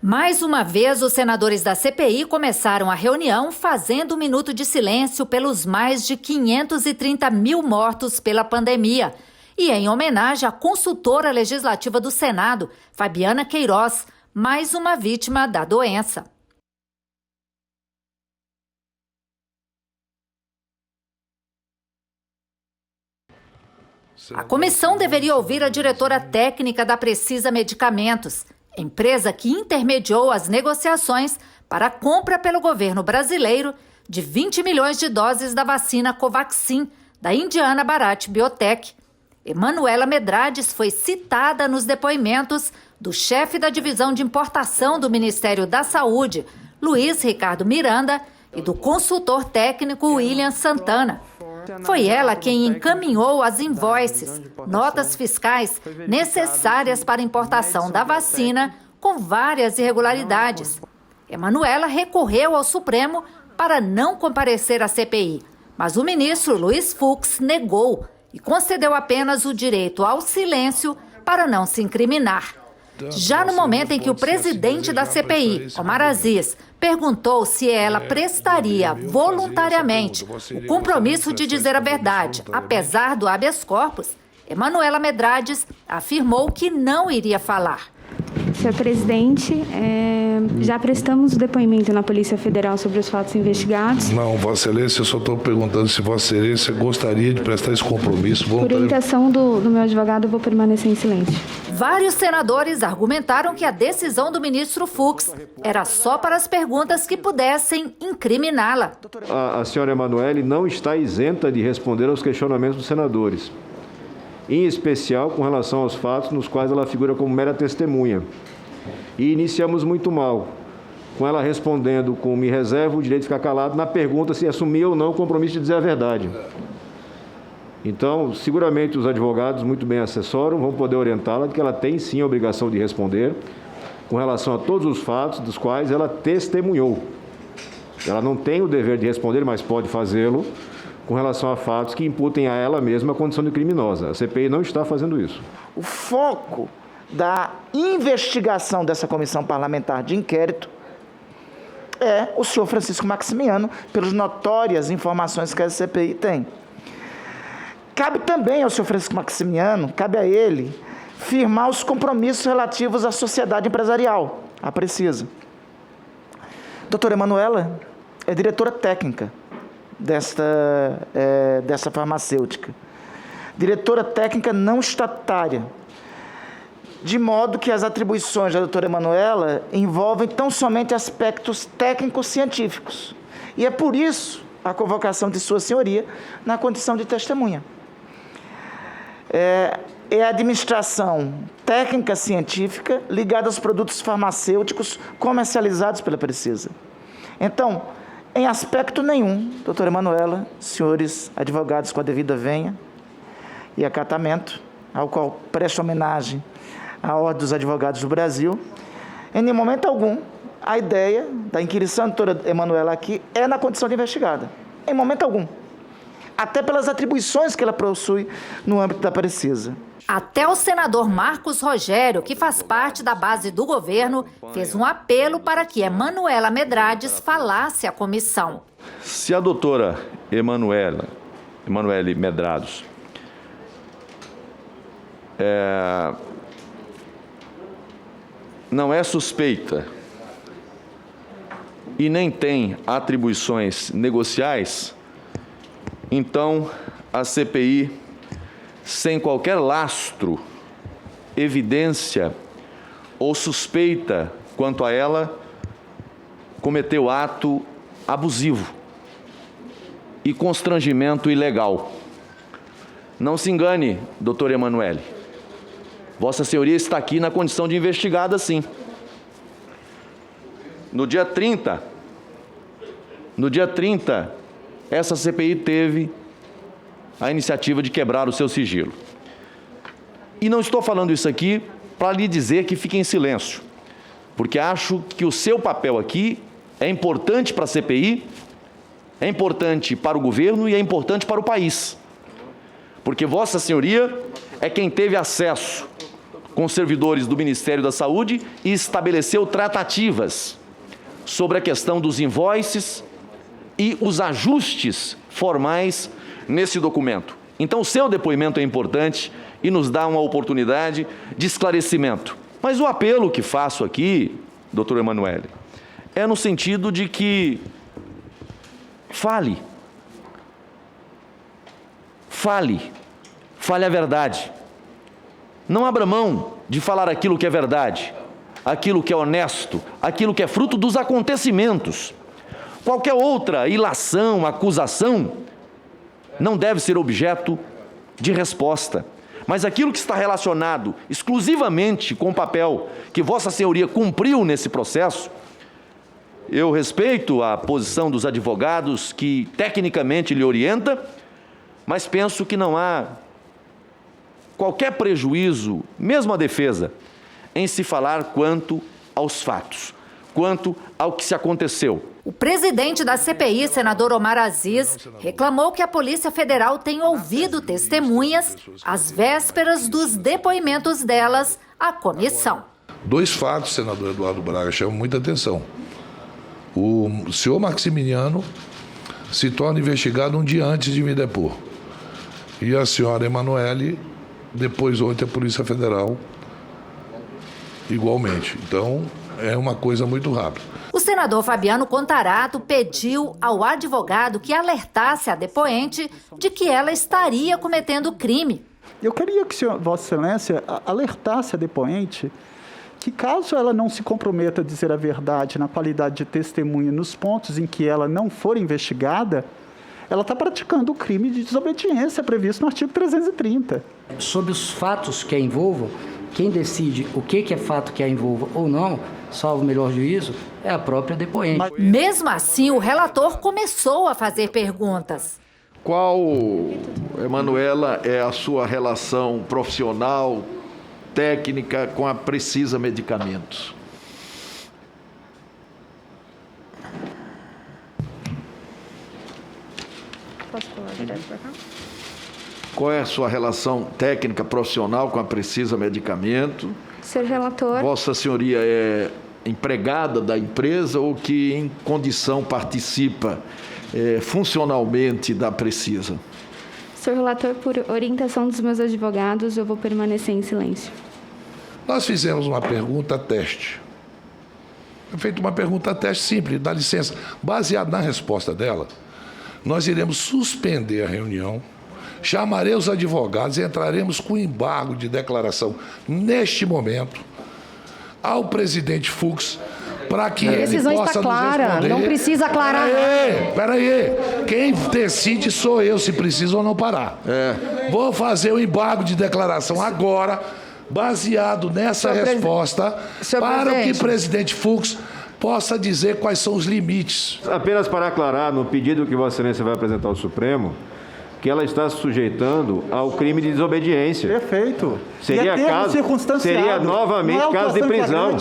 Mais uma vez, os senadores da CPI começaram a reunião fazendo um minuto de silêncio pelos mais de 530 mil mortos pela pandemia. E em homenagem à consultora legislativa do Senado, Fabiana Queiroz, mais uma vítima da doença. A comissão deveria ouvir a diretora técnica da Precisa Medicamentos, empresa que intermediou as negociações para a compra pelo governo brasileiro de 20 milhões de doses da vacina Covaxin, da indiana Bharat Biotech. Emanuela Medrades foi citada nos depoimentos do chefe da divisão de importação do Ministério da Saúde, Luiz Ricardo Miranda, e do consultor técnico William Santana. Foi ela quem encaminhou as invoices, notas fiscais necessárias para a importação da vacina, com várias irregularidades. Emanuela recorreu ao Supremo para não comparecer à CPI, mas o ministro Luiz Fux negou e concedeu apenas o direito ao silêncio para não se incriminar. Já no momento em que o presidente da CPI, Omar Aziz, perguntou se ela prestaria voluntariamente o compromisso de dizer a verdade, apesar do habeas corpus, Emanuela Medrades afirmou que não iria falar. Senhor presidente, já prestamos o depoimento na Polícia Federal sobre os fatos investigados. Não, Vossa Excelência, eu só estou perguntando se Vossa Excelência gostaria de prestar esse compromisso. Por orientação do meu advogado, eu vou permanecer em silêncio. Vários senadores argumentaram que a decisão do ministro Fux era só para as perguntas que pudessem incriminá-la. A senhora Emanuele não está isenta de responder aos questionamentos dos senadores, em especial com relação aos fatos nos quais ela figura como mera testemunha. E iniciamos muito mal, com ela respondendo com "me reservo o direito de ficar calado" na pergunta se assumia ou não o compromisso de dizer a verdade. Então, seguramente os advogados muito bem assessoram, vão poder orientá-la de que ela tem sim a obrigação de responder com relação a todos os fatos dos quais ela testemunhou. Ela não tem o dever de responder, mas pode fazê-lo com relação a fatos que imputem a ela mesma a condição de criminosa. A CPI não está fazendo isso. O foco da investigação dessa comissão parlamentar de inquérito é o senhor Francisco Maximiano, pelas notórias informações que a CPI tem. Cabe também ao senhor Francisco Maximiano, cabe a ele, firmar os compromissos relativos à sociedade empresarial, a Precisa. Doutora Emanuela é diretora técnica dessa farmacêutica. Diretora técnica não estatutária, de modo que as atribuições da doutora Emanuela envolvem tão somente aspectos técnicos científicos. E é por isso a convocação de sua senhoria na condição de testemunha. É a administração técnica científica ligada aos produtos farmacêuticos comercializados pela Precisa. Então, em aspecto nenhum, doutora Emanuela, senhores advogados com a devida venha e acatamento, ao qual presto homenagem à Ordem dos Advogados do Brasil, em nenhum momento algum, a ideia da inquirição da doutora Emanuela aqui é na condição de investigada. Em momento algum. Até pelas atribuições que ela possui no âmbito da Precisa. Até o senador Marcos Rogério, que faz parte da base do governo, fez um apelo para que Emanuela Medrades falasse à comissão. Se a doutora Emanuele Medrades não é suspeita e nem tem atribuições negociais, então a CPI, sem qualquer lastro, evidência ou suspeita quanto a ela, cometeu ato abusivo e constrangimento ilegal. Não se engane, doutora Emanuele. Vossa Senhoria está aqui na condição de investigada, sim. No dia 30, essa CPI teve a iniciativa de quebrar o seu sigilo. E não estou falando isso aqui para lhe dizer que fique em silêncio, porque acho que o seu papel aqui é importante para a CPI, é importante para o governo e é importante para o país. Porque Vossa Senhoria é quem teve acesso com servidores do Ministério da Saúde e estabeleceu tratativas sobre a questão dos invoices e os ajustes formais nesse documento. Então, o seu depoimento é importante e nos dá uma oportunidade de esclarecimento. Mas o apelo que faço aqui, doutor Emanuele, é no sentido de que fale a verdade. Não abra mão de falar aquilo que é verdade, aquilo que é honesto, aquilo que é fruto dos acontecimentos. Qualquer outra ilação, acusação, não deve ser objeto de resposta. Mas aquilo que está relacionado exclusivamente com o papel que Vossa Senhoria cumpriu nesse processo, eu respeito a posição dos advogados que tecnicamente lhe orienta, mas penso que não há qualquer prejuízo, mesmo a defesa, em se falar quanto aos fatos, quanto ao que se aconteceu. O presidente da CPI, senador Omar Aziz, reclamou que a Polícia Federal tem ouvido testemunhas às vésperas dos depoimentos delas à comissão. 2 fatos, senador Eduardo Braga, chamam muita atenção. O senhor Maximiliano se torna investigado um dia antes de me depor. E a senhora Emanuele, depois ontem a Polícia Federal, igualmente. Então, é uma coisa muito rápida. O senador Fabiano Contarato pediu ao advogado que alertasse a depoente de que ela estaria cometendo crime. Eu queria que Vossa Excelência alertasse a depoente que, caso ela não se comprometa a dizer a verdade na qualidade de testemunha nos pontos em que ela não for investigada, ela está praticando o crime de desobediência previsto no artigo 330. Sobre os fatos que a envolvam, quem decide o que é fato que a envolva ou não, salvo o melhor juízo, é a própria depoente. Mesmo assim, o relator começou a fazer perguntas. Qual, Emanuela, é a sua relação profissional, técnica com a Precisa Medicamentos? Posso falar direto para cá? Qual é a sua relação técnica profissional com a Precisa Medicamento? Senhor relator. Vossa Senhoria é empregada da empresa ou que em condição participa funcionalmente da Precisa? Senhor relator, por orientação dos meus advogados, eu vou permanecer em silêncio. Nós fizemos uma pergunta teste. Foi feita uma pergunta teste simples, dá licença. Baseado na resposta dela, nós iremos suspender a reunião, chamarei os advogados e entraremos com embargo de declaração neste momento ao presidente Fux para que ele possa nos responder. Não precisa aclarar. Peraí. Quem decide sou eu se precisa ou não parar. Vou fazer o embargo de declaração agora, baseado nessa resposta, para que o presidente Fux possa dizer quais são os limites. Apenas para aclarar, no pedido que Vossa Excelência vai apresentar ao Supremo, que ela está se sujeitando ao crime de desobediência. Perfeito. Seria novamente caso de prisão.